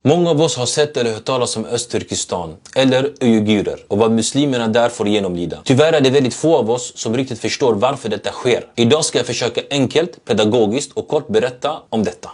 Många av oss har sett eller hört talas om Östturkestan eller uigurer och vad muslimerna där får genomlida. Tyvärr är det väldigt få av oss som riktigt förstår varför detta sker. Idag ska jag försöka enkelt, pedagogiskt och kort berätta om detta.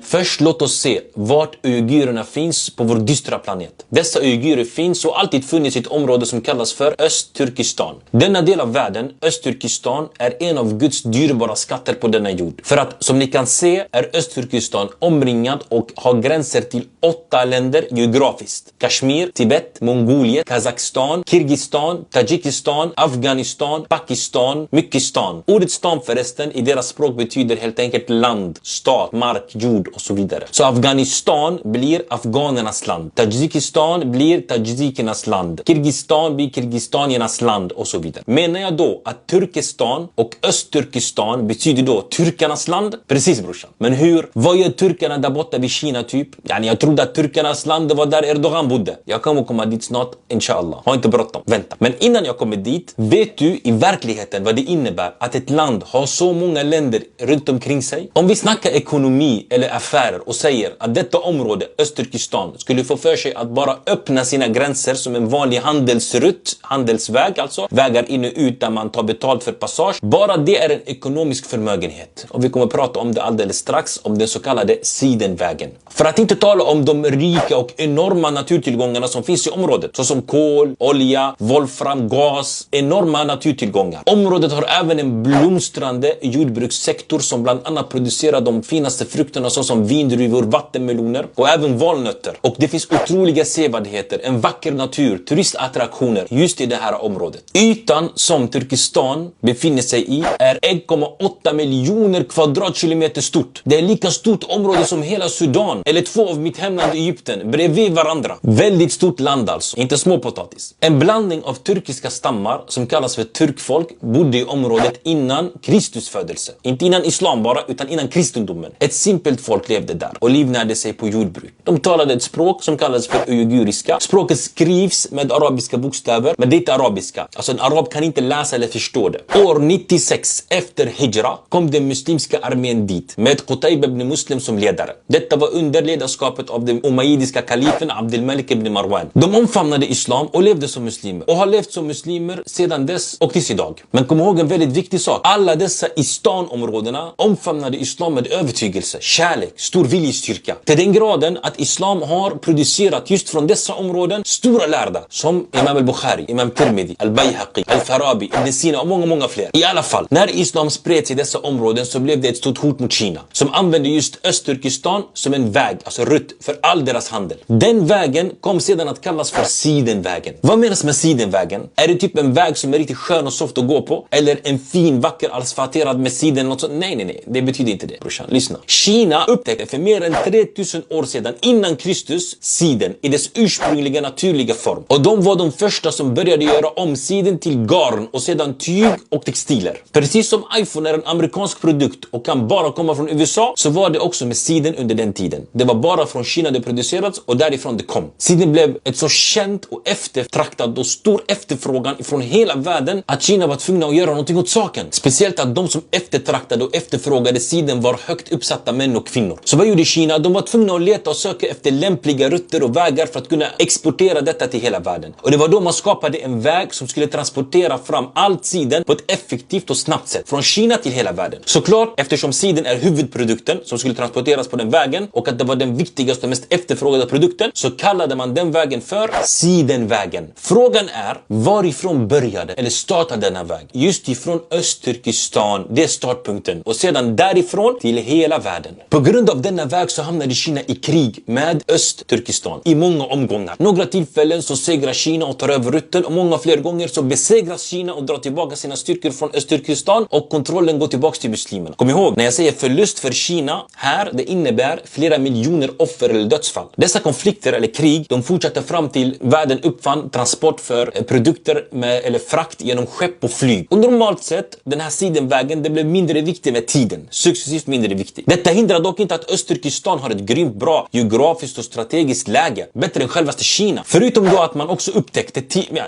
Först låt oss se vart uigurerna finns på vår dystra planet. Dessa uigurer finns och alltid funnits i ett område som kallas för Östturkestan. Denna del av världen, Östturkestan, är en av Guds dyrbara skatter på denna jord. För att, som ni kan se, är Östturkestan omringad och har gränser till 8 länder geografiskt. Kashmir, Tibet, Mongoliet, Kazakstan, Kirgistan, Tadzjikistan, Afghanistan, Pakistan, mycket stan. Ordet stan förresten i deras språk betyder helt enkelt land, stat, mark, jord och så vidare. Så Afghanistan blir afghanernas land. Tadzjikistan blir tadzjikernas land. Kirgistan blir kirgistaniernas land och så vidare. Menar jag då att Turkestan och Östturkestan betyder då turkarnas land? Precis brorsan. Men hur? Vad gör turkarna där borta vid Kina typ? Jag trodde att turkarnas land var där Erdogan bodde. Jag kommer komma dit snart, inshallah. Har inte bråttom. Vänta. Men innan jag kommer dit, vet du i verkligheten vad det innebär att ett land har så många länder runt omkring sig? Om vi snackar ekonomi eller affärer och säger att detta område, Östturkestan, skulle få för sig att bara öppna sina gränser som en vanlig handelsrutt, handelsväg alltså, vägar in och ut där man tar betalt för passage. Bara det är en ekonomisk förmögenhet. Och vi kommer att prata om det alldeles strax, om den så kallade sidenvägen. För att inte tala om de rika och enorma naturtillgångarna som finns i området, såsom kol, olja, wolfram, gas, enorma naturtillgångar. Området har även en blomstrande jordbrukssektor som bland annat producerar de finaste frukterna såsom vindruvor, vattenmeloner och även valnötter. Och det finns otroliga sevärdheter, en vacker natur, turistattraktioner just i det här området. Ytan som Turkestan befinner sig i är 1,8 miljoner kvadratkilometer stort. Det är lika stort område som hela Sudan eller 2 av mitt hemland Egypten bredvid varandra. Väldigt stort land alltså, inte små potatis. En blandning av turkiska stammar som kallas för turkfolk bodde i området innan Kristus födelse. Inte innan islam bara, utan innan kristendomen. Ett simpelt folk levde där och livnärde sig på jordbruk. De talade ett språk som kallades för uiguriska. Språket skrivs med arabiska bokstäver, men det är inte arabiska. Alltså en arab kan inte läsa eller förstå det. År 96 efter Hijra kom den muslimska armén dit med Qutayb ibn Muslim som ledare. Detta var under ledarskapet av den umayyidiska kalifen Abdelmalik ibn Marwan. De omfamnade islam och levde som muslimer och har levt som muslimer sedan dess och tills idag. Men kom ihåg en väldigt viktig sak. Alla dessa istanområdena omfamnade islam med övertygelse, kärlek, stor viljestyrka. Till den graden att islam har producerat just från dessa områden stora lärda som Imam al-Bukhari, Imam Tirmidhi, al-Bayhaqi, al-Farabi, Ibn Sina och många fler. I alla fall, när islam spreds i dessa områden så blev det ett stort hot mot Kina som använde just Östturkestan som en väg, alltså rutt för all deras handel. Den vägen kom sedan att kallas för sidenvägen. Vad menas med sidenvägen? Är det typ en väg som är riktigt skön och soft att gå på? Eller en fin, vacker asfalterad med siden? Något sånt? Nej. Det betyder inte det, brorsan. Lyssna. Kina upptäckte för mer än 3000 år sedan innan Kristus siden i dess ursprungliga naturliga form. Och de var de första som började göra om siden till garn och sedan tyg och textiler. Precis som iPhone är en amerikansk produkt och kan bara komma från USA, så var det också med siden under den tiden. Det var bara från Kina det producerats och därifrån det kom. Siden blev ett så känt och eftertraktad och stor efterfrågan från hela världen att Kina var tvungna att göra någonting åt saken. Speciellt att de som eftertraktade och efterfrågade siden var högt uppsatta män och kvinnor. Så vad gjorde Kina? De var tvungna att leta och söka efter lämpliga rutter och vägar för att kunna exportera detta till hela världen. Och det var då man skapade en väg som skulle transportera fram allt siden på ett effektivt och snabbt sätt. Från Kina till hela världen. Såklart, eftersom siden är huvudprodukten som skulle transporteras på den vägen och att det var den viktigaste och mest efterfrågade produkten, så kallade man den vägen för sidenvägen. Frågan är, varifrån började eller startade denna väg? Just ifrån Östturkestan, det är startpunkten. Och sedan därifrån till hela världen. På grund av denna väg så hamnade Kina i krig med Östturkestan i många omgångar. Några tillfällen så segrar Kina och tar över rutten och många fler gånger så besegras Kina och drar tillbaka sina styrkor från Östturkestan och kontrollen går tillbaka till muslimerna. Kom ihåg, när jag säger förlust för Kina här, det innebär flera miljoner offer eller dödsfall. Dessa konflikter eller krig, de fortsatte fram till världen uppfann transport för produkter eller frakt genom skepp och flyg. Och normalt sett, den här sidenvägen, det blev mindre viktig med tiden. Successivt mindre viktig. Detta hindrar dock inte inte att Östturkestan har ett grymt bra geografiskt och strategiskt läge. Bättre än självaste Kina. Förutom då att man också upptäckte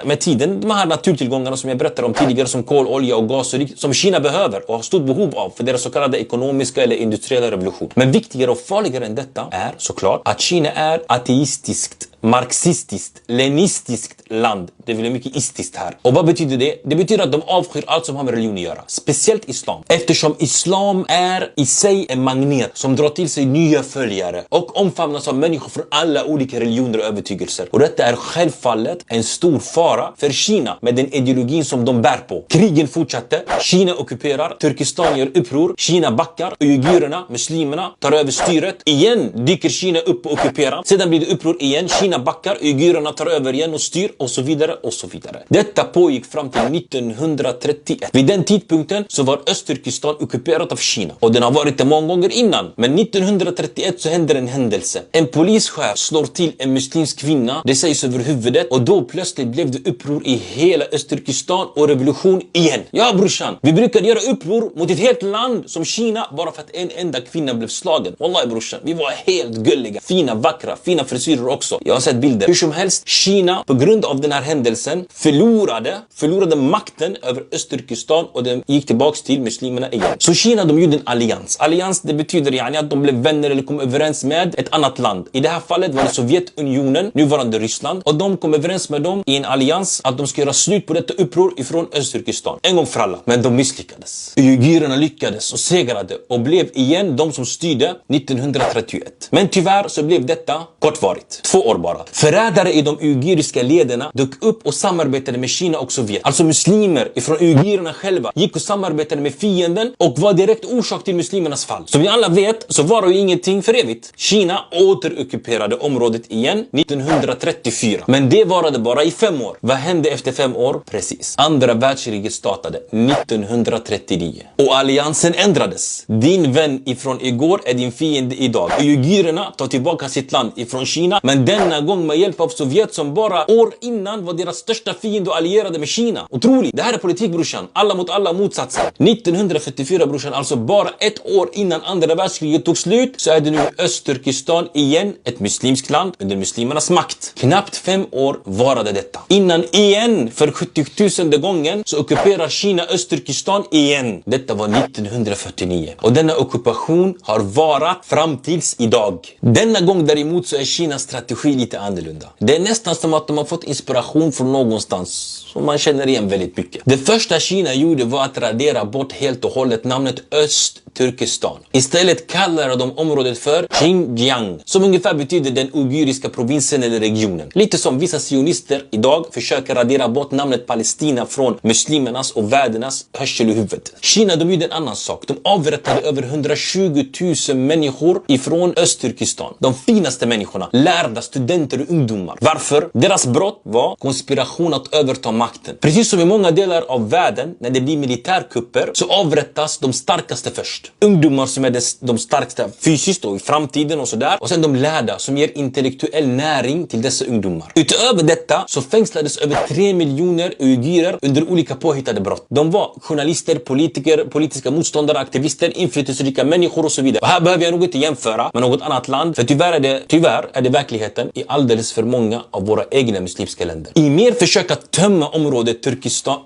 med tiden de här naturtillgångarna som jag berättade om tidigare, som kol, olja och gas, som Kina behöver och har stort behov av för deras så kallade ekonomiska eller industriella revolution. Men viktigare och farligare än detta är såklart att Kina är ateistiskt, marxistiskt, leninistiskt land. Det är väl mycket istiskt här. Och vad betyder det? Det betyder att de avskyr allt som har med religion att göra. Speciellt islam. Eftersom islam är i sig en magnet som drar till sig nya följare och omfamnas av människor från alla olika religioner och övertygelser. Och detta är självfallet en stor fara för Kina med den ideologin som de bär på. Krigen fortsatte. Kina ockuperar. Turkestan gör uppror. Kina backar. Uigurerna, muslimerna, tar över styret. Igen dyker Kina upp och ockuperar. Sedan blir det uppror igen. Kina backar. Uigurerna tar över igen och styr och så vidare och så vidare. Detta pågick fram till 1931. Vid den tidpunkten så var Östturkestan ockuperat av Kina. Och den har varit det många gånger innan. Men 1931 så händer en händelse. En polischef slår till en muslimsk kvinna. Det sägs över huvudet. Och då plötsligt blev det uppror i hela Östturkestan och revolution igen. Ja brorsan, vi brukade göra uppror mot ett helt land som Kina bara för att en enda kvinna blev slagen. Wallahi brorsan, vi var helt gulliga. Fina, vackra, fina frisyrer också. Jag har sett bilder. Hur som helst, Kina på grund av den här händelsen förlorade makten över Östturkestan och den gick tillbaks till muslimerna igen. Så Kina, de gjorde en allians. Allians, det betyder att de blev vänner eller kom överens med ett annat land. I det här fallet var det Sovjetunionen, nuvarande Ryssland, och de kom överens med dem i en allians att de ska göra slut på detta uppror ifrån Östturkestan. En gång för alla. Men de misslyckades. Uigurerna lyckades och segrade och blev igen de som styrde 1931. Men tyvärr så blev detta kortvarigt. 2 år bara. Förrädare i de uiguriska lederna dök upp och samarbetade med Kina och Sovjet. Alltså muslimer ifrån uigurerna själva gick och samarbetade med fienden och var direkt orsak till muslimernas fall. Som vi alla vet så var det ju ingenting för evigt. Kina återockuperade området igen 1934. Men det varade bara i 5 år. Vad hände efter 5 år? Precis. Andra världskriget startade 1939. Och alliansen ändrades. Din vän ifrån igår är din fiende idag. Uigurerna tar tillbaka sitt land ifrån Kina, men denna gång med hjälp av Sovjet som bara år innan var deras största fiende och allierade med Kina. Otroligt. Det här är politik brorsan. Alla mot alla motsatser. 1944 brorsan, alltså bara 1 år innan andra världskriget tog slut, så är det nu Östturkestan igen ett muslimskt land under muslimernas makt. Knappt 5 år varade detta. Innan igen för 70,000:e gången så ockuperar Kina Östturkestan igen. Detta var 1949. Och denna ockupation har varat fram tills idag. Denna gång däremot så är Kinas strategi lite annorlunda. Det är nästan som att de har fått inspiration från någonstans som man känner igen väldigt mycket. Det första Kina gjorde var att radera bort helt och hållet namnet Östturkestan. Istället kallade de området för Xinjiang, som ungefär betyder den uiguriska provinsen eller regionen. Lite som vissa sionister idag försöker radera bort namnet Palestina från muslimernas och världarnas hörsel i huvudet. Kina, de gjorde en annan sak. De avrättade över 120,000 människor ifrån Östturkestan. De finaste människorna, lärda, studenter och ungdomar. Varför? Deras brott var konspiration att överta makten. Precis som i många delar av världen, när det blir militärkupper så avrättas de starkaste först. Ungdomar som är de starkaste fysiskt och i framtiden och sådär. Och sen de lärda som ger intellektuell näring till dessa ungdomar. Utöver detta så fängslades över 3 miljoner uigurer under olika påhittade brott. De var journalister, politiker, politiska motståndare, aktivister, inflytelserika människor och så vidare. Och här behöver jag nog inte jämföra med något annat land, för tyvärr är det verkligheten i alldeles för många av våra egna muslimska länder. I mer försök att tömma området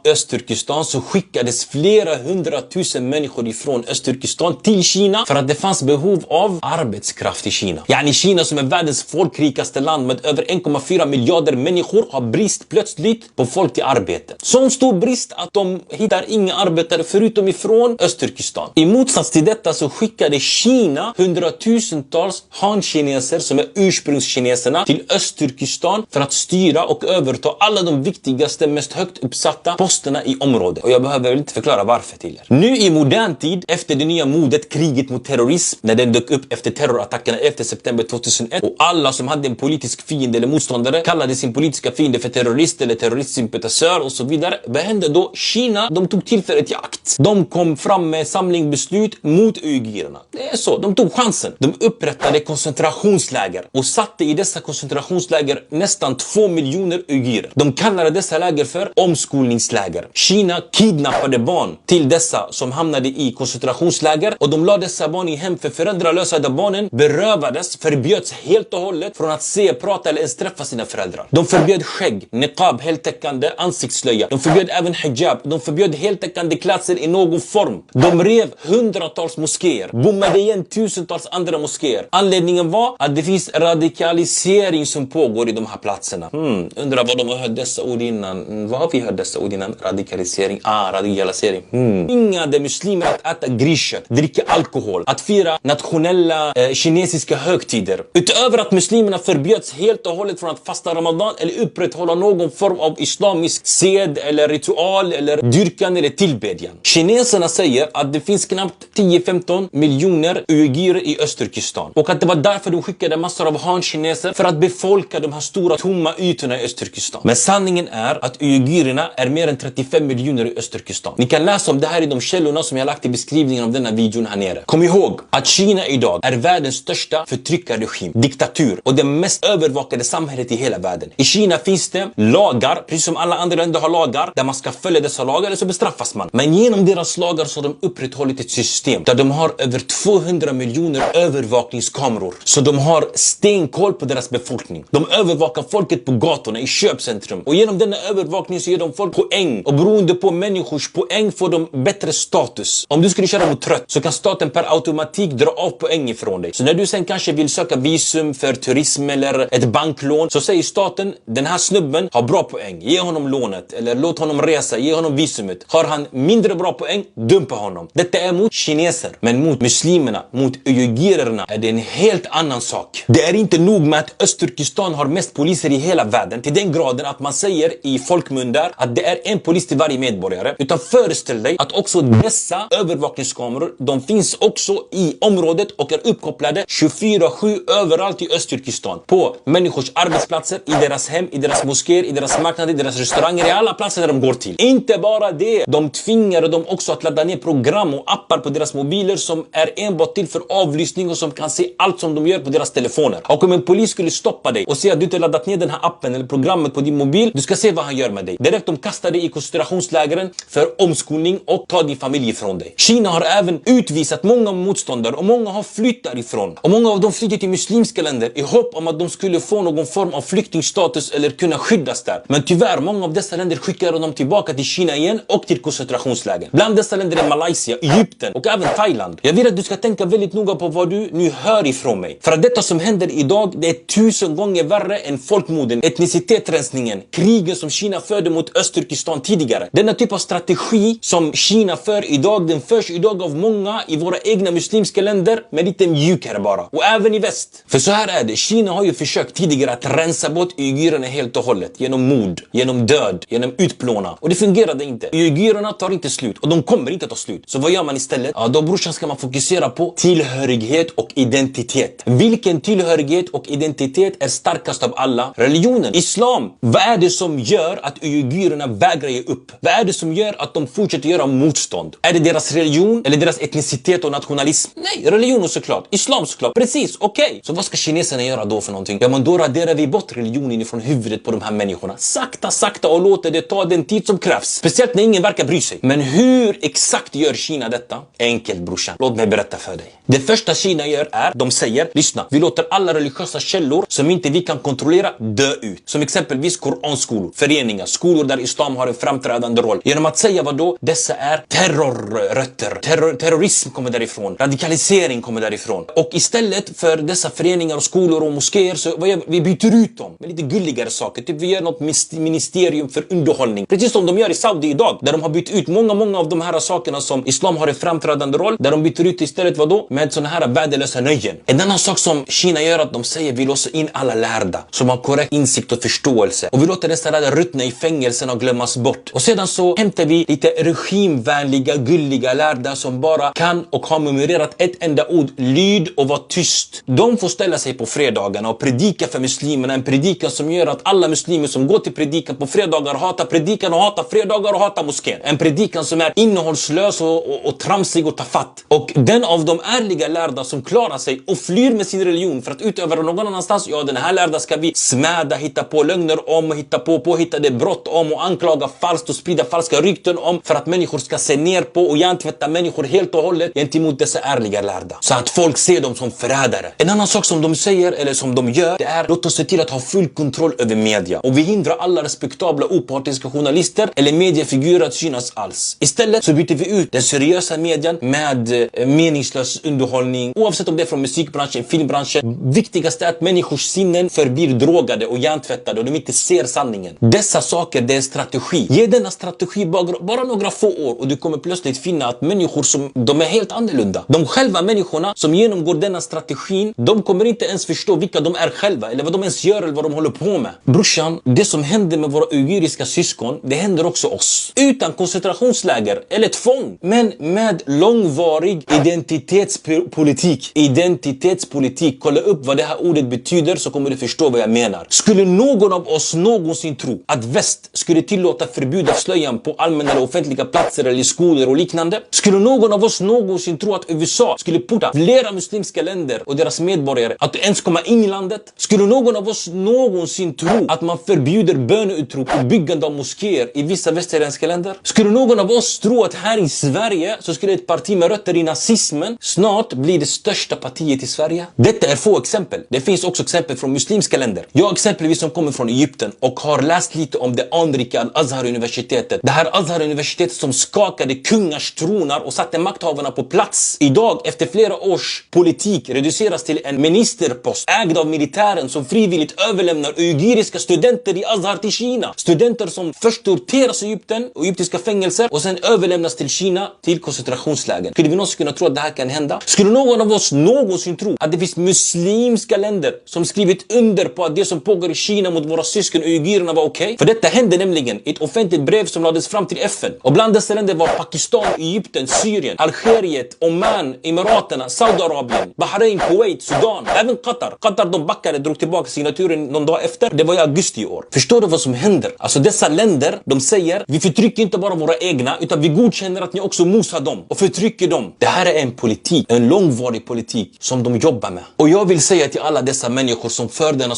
Östturkestan så skickades flera 100,000 människor ifrån Östturkestan till Kina för att det fanns behov av arbetskraft i Kina. Yani Kina som är världens folkrikaste land med över 1,4 miljarder människor har brist plötsligt på folk till arbete. Så stor brist att de hittar inga arbetare förutom ifrån Östturkestan. I motsats till detta så skickade Kina 100,000-tals han-kineser som är ursprungskineserna till Östturkestan för att styra och överta alla de viktigaste, mest högt uppsatta posterna i området. Och jag behöver väl inte förklara varför till er. Nu i modern tid, efter det nya modet kriget mot terrorism, när den dök upp efter terrorattackerna efter september 2001 och alla som hade en politisk fiende eller motståndare kallade sin politiska fiende för terrorist eller terroristsympatisör och så vidare. Vad hände då? Kina, de tog tillfället i akt. De kom fram med samlingbeslut mot uigurerna. Det är så, de tog chansen. De upprättade koncentrationsläger och satte i dessa koncentrationsläger nästan 2 miljoner uigurer. De kallade dessa läger för omskolningsläger. Kina kidnappade barn till dessa som hamnade i koncentrationsläger och de la dessa barn i hem för föräldralösa där barnen berövades, förbjöds helt och hållet från att se, prata eller ens träffa sina föräldrar. De förbjöd skägg, niqab, heltäckande ansiktslöja. De förbjöd även hijab. De förbjöd heltäckande klädsel i någon form. De rev hundratals moskéer, bommade igen tusentals andra moskéer. Anledningen var att det finns radikalisering som pågår i de här platserna. Undrar vad de har hört dessa ord innan. Vad har vi hört dessa ord innan? Radikalisering. Radikalisering. Tvingade muslimer att äta griskött, dricka alkohol, att fira nationella kinesiska högtider. Utöver att muslimerna förbjöds helt och hållet från att fasta Ramadan eller upprätthålla någon form av islamisk sed eller ritual eller dyrkan eller tillbedjan. Kineserna säger att det finns knappt 10-15 miljoner uigurer i Östturkestan och att det var därför de skickade massor av han-kineser för att befolka de här stora tomma ytorna i Östturkestan. Men sanningen är att uigurerna är mer än 35 miljoner i Östturkestan. Ni kan läsa om det här i de källorna som jag lagt i beskrivningen av denna videon här nere. Kom ihåg att Kina idag är världens största förtryckarregim, diktatur och det mest övervakade samhället i hela världen. I Kina finns det lagar, precis som alla andra länder har lagar, där man ska följa dessa lagar eller så bestraffas man. Men genom deras lagar så har de upprätthållit ett system där de har över 200 miljoner övervakningskameror. Så de har stenkoll på deras befolkning. De övervakar folket på gatorna, i köpcentrum. Och genom denna övervakning så ger de folk poäng. Och beroende på människors poäng får de bättre status. Om du skulle köra mot trött så kan staten per automatik dra av poäng ifrån dig. Så när du sen kanske vill söka visum för turism eller ett banklån så säger staten, den här snubben har bra poäng. Ge honom lånet eller låt honom resa, ge honom visumet. Har han mindre bra poäng, dumpa honom. Detta är mot kineser. Men mot muslimerna, mot uigurerna är det en helt annan sak. Det är inte nog med att Östturkestan har mest poliser i hela världen till den graden att man säger i folkmun där att det är en polis till varje medborgare. Utan föreställ dig att också dessa övervakningskameror, de finns också i området och är uppkopplade 24/7 överallt i Östturkestan. På människors arbetsplatser, i deras hem, i deras moskéer, i deras marknader, i deras restauranger, i alla platser där de går till. Inte bara det, de tvingar dem också att ladda ner program och appar på deras mobiler som är enbart till för avlyssning och som kan se allt som de gör på deras telefoner. Och om en polis skulle stoppa dig och säga att du inte laddat ner den här appen eller programmet på din mobil, du ska se vad han gör med dig. Direkt de kastar dig i koncentrationslägren för omskolning och tar din familj ifrån dig. Kina har även utvisat många motståndare och många har flytt därifrån. Och många av dem flyttar till muslimska länder i hopp om att de skulle få någon form av flyktingstatus eller kunna skyddas där. Men tyvärr, många av dessa länder skickar dem tillbaka till Kina igen och till koncentrationsläger. Bland dessa länder är Malaysia, Egypten och även Thailand. Jag vill att du ska tänka väldigt noga på vad du nu hör ifrån mig. För att detta som händer idag, det är 1000 gånger värre än folkmorden, etnicitetsrensningen, krigen som Kina förde mot Östturkestan tidigare. Denna typ av strategi som Kina för idag, den förs idag av många i våra egna muslimska länder, men lite mjukare bara. Och även i väst. För så här är det, Kina har ju försökt tidigare att rensa bort uigurerna helt och hållet. Genom mord, genom död, genom utplåna. Och det fungerade inte. Uigurerna tar inte slut och de kommer inte ta slut. Så vad gör man istället? Ja, då brorsan ska man fokusera på tillhörighet och identitet. Vilken tillhörighet och identitet är starkast av alla? Religionen, islam. Vad är det som gör att uigurerna vägrar ge upp? Vad är det som gör att de fortsätter göra motstånd? Är det deras religion eller deras etnicitet och nationalism? Nej, religion såklart. Islam såklart. Precis, okej. Så vad ska kineserna göra då för någonting? Ja, men då raderar vi bort religionen ifrån huvudet på de här människorna. Sakta, sakta och låter det ta den tid som krävs. Speciellt när ingen verkar bry sig. Men hur exakt gör Kina detta? Enkelt brorsan. Låt mig berätta för dig. Det första Kina gör är, de säger, lyssna, vi låter alla religiösa källor som inte vi kan kontrollera dö ut. Som exempelvis koranskolor, föreningar, skolor där islam har en framträdande roll. Genom att säga vad då? Dessa är terrorrötter. Terrorism kommer därifrån. Radikalisering kommer därifrån. Och istället för dessa föreningar och skolor och moskéer så vi byter ut dem med lite gulligare saker. Typ vi gör något ministerium för underhållning. Precis som de gör i Saudi idag. Där de har bytt ut många av de här sakerna som islam har en framträdande roll. Där de byter ut istället vad då? Med såna här värdelösa nöjen. En annan sak som Kina gör att de säger vi låser in alla lärda som har korrekt insikt och förståelse. Och vi låter dessa lärda ruttna i fängelsen och glömmas bort. Och sedan så hämtar vi lite regimvänliga, gulliga lärda som bara kan och har memorerat ett enda ord. Lyd och var tyst. De får ställa sig på fredagarna och predika för muslimerna. En predikan som gör att alla muslimer som går till predikan på fredagar hatar predikan och hatar fredagar och hatar moskén. En predikan som är innehållslös och tramsig och tafatt. Och den av de ärliga lärda som klarar sig och flyr med sin religion för att utöva någon annanstans oss. Ja, den här lärda ska vi smäda, hitta på lögner om, hitta på påhittade brott om och anklaga falskt och sprida falska rykten om för att människor ska se ner på och hjärntvätta människor helt och hållet gentemot dessa ärliga lärda. Så att folk ser dem som förrädare. En annan sak som de säger eller som de gör, det är låt oss se till att ha full kontroll över media. Och vi hindrar alla respektabla opartiska journalister eller mediefigurer att synas alls. Istället så byter vi ut den seriösa medien med meningslös underhållning. Oavsett om det är från musikbranschen, filmbranschen. Viktigast är att människors sinnen förblir drogade och hjärntvättade och de inte ser sanningen. Dessa saker, det är en strategi. Ge denna strategi bara några få år och du kommer plötsligt finna att människor som de är helt annorlunda. De själva människorna som genomgår denna strategin, de kommer inte ens förstå vilka de är själva eller vad de ens gör eller vad de håller på med. Brorsan, det som händer med våra uiguriska syskon, det händer också oss. Utan koncentrationsläger eller tvång, men med långvarig identitetspolitik. Identitetspolitik. Kolla upp vad det här ordet betyder så kommer du förstå vad jag menar. Skulle någon av oss någonsin tro att väst skulle tillåta förbjuda slöjan på allmänna eller offentliga platser eller i skolor och liknande? Skulle någon av oss någonsin tro att USA skulle porta flera muslimska länder och deras medborgare att ens komma in i landet? Skulle någon av oss någonsin tro att man förbjuder böneutrop och byggande av moskéer i vissa västerländska länder? Skulle någon av oss tro att här i Sverige så skulle ett parti med rötter i nazismen snart bli det största partiet i Sverige? Detta är få exempel. Det finns också exempel från muslimska länder. Jag exempelvis som kommer från Egypten och har läst lite om det anrika Al-Azhar-universitetet. Det här Azhar-universitetet som skakade kungars tronar och satte makthavarna på plats. Idag, efter flera års politik, reduceras till en ministerpost ägd av militären som frivilligt överlämnar uiguriska studenter i Azhar till Kina. Studenter som först torteras i Egypten och egyptiska fängelser och sen överlämnas till Kina till koncentrationsläger. Skulle vi någonsin kunna tro att det här kan hända? Skulle någon av oss någonsin tro att det finns muslimska länder som skrivit under på att det som pågår i Kina mot våra syskon uigurerna var okej? För detta hände nämligen i ett offentligt brev som lades fram till FN. Och bland dessa länder var Pakistan, Egypten, Syrien, Algeriet, Oman, Emiraterna, Saudiarabien, Bahrain, Kuwait, Sudan, även Qatar. Qatar de backade, drog tillbaka signaturen någon dag efter. Det var i augusti i år. Förstår du vad som händer? Alltså dessa länder, de säger vi förtrycker inte bara våra egna utan vi godkänner att ni också mosar dem och förtrycker dem. Det här är en politik, en långvarig politik som de jobbar med. Och jag vill säga till alla dessa människor som för denna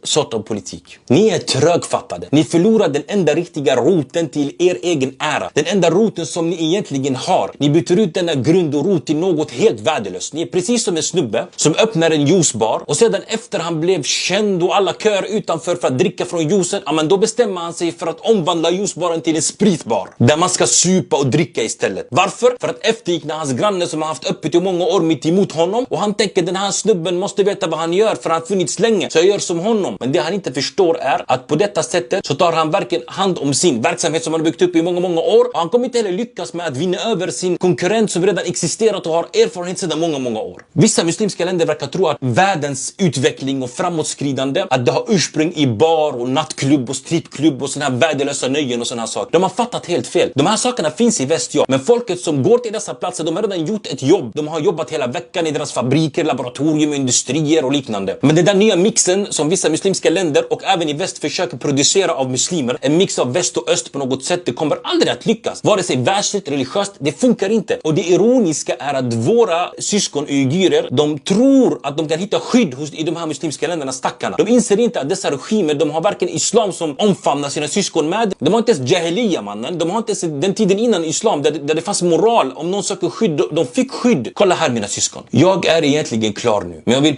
sort av politik. Ni är trögfattade. Ni förlorar den enda riktiga roten till er egen ära. Den enda roten som ni egentligen har. Ni byter ut denna grund och rot till något helt värdelöst. Ni är precis som en snubbe som öppnar en juicebar och sedan efter han blev känd och alla kör utanför för att dricka från juicen, ja, men då bestämmer han sig för att omvandla juicebaren till en spritbar där man ska supa och dricka istället. Varför? För att efterlikna hans granne som har haft öppet i många år mitt emot honom och han tänker den här snubben måste veta vad han gör för han har funnits länge så jag gör som honom. Men det han inte förstår är att på detta sättet så tar han varken hand om sin verksamhet som han har byggt upp i många år och han kommer inte heller lyckas med att vinna över sin konkurrent som redan existerat och har erfarenhet sedan många år. Vissa muslimska länder verkar tro att världens utveckling och framåtskridande att det har ursprung i bar och nattklubb och strippklubb och såna här värdelösa nöjen och såna här saker. De har fattat helt fel. De här sakerna finns i väst, ja. Men folket som går till dessa platser, de har redan gjort ett jobb. De har jobbat hela veckan i deras fabriker, laboratorium, industrier och liknande. Men den där nya mixen som vissa muslimska länder och även i väst försöker producera av muslimer, en mix av väst och öst på något sätt, det kommer aldrig att lyckas. Vare sig världsligt, religiöst, det funkar inte. Och det ironiska är att våra syskon uigurer, de tror att de kan hitta skydd i de här muslimska länderna, stackarna. De inser inte att dessa regimer, de har varken islam som omfamnar sina syskon med, de har inte ens jahiliya, mannen. De har inte ens den tiden innan islam där det fanns moral. Om någon söker skydd, de fick skydd. Kolla här mina syskon. Jag är egentligen klar nu, men jag vill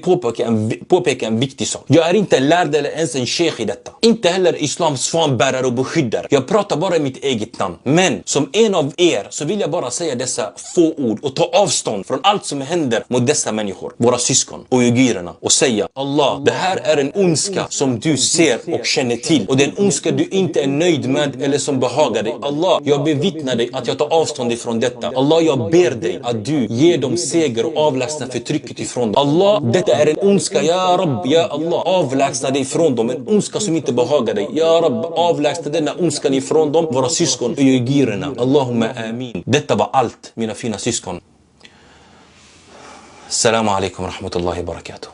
påpeka en viktig sak. Jag är inte lärd eller ens en sheikh i detta. Inte heller islams fanbärare och beskyddare. Jag pratar bara i mitt eget namn. Men som en av er så vill jag bara säga dessa få ord och ta avstånd från allt som händer mot dessa människor, våra syskon och uigurerna, och säga Allah, det här är en ondska som du ser och känner till och det är en ondska du inte är nöjd med eller som behagar dig. Allah, jag bevittnar dig att jag tar avstånd ifrån detta. Allah, jag ber dig att du ger dem seger och avlägsna förtrycket ifrån dem. Allah, detta är en ondska, ja Rabb, ja Allah, avlägsna dig ifrån dem, en ondska som inte behagar dig. Ja Rabb, avlägsna denna ondskan ifrån dem, våra syskon och uigurerna. Allahumma amin. Detta var allt, mina fina syskon. Assalamu alaikum wa rahmatullahi wa barakatuh.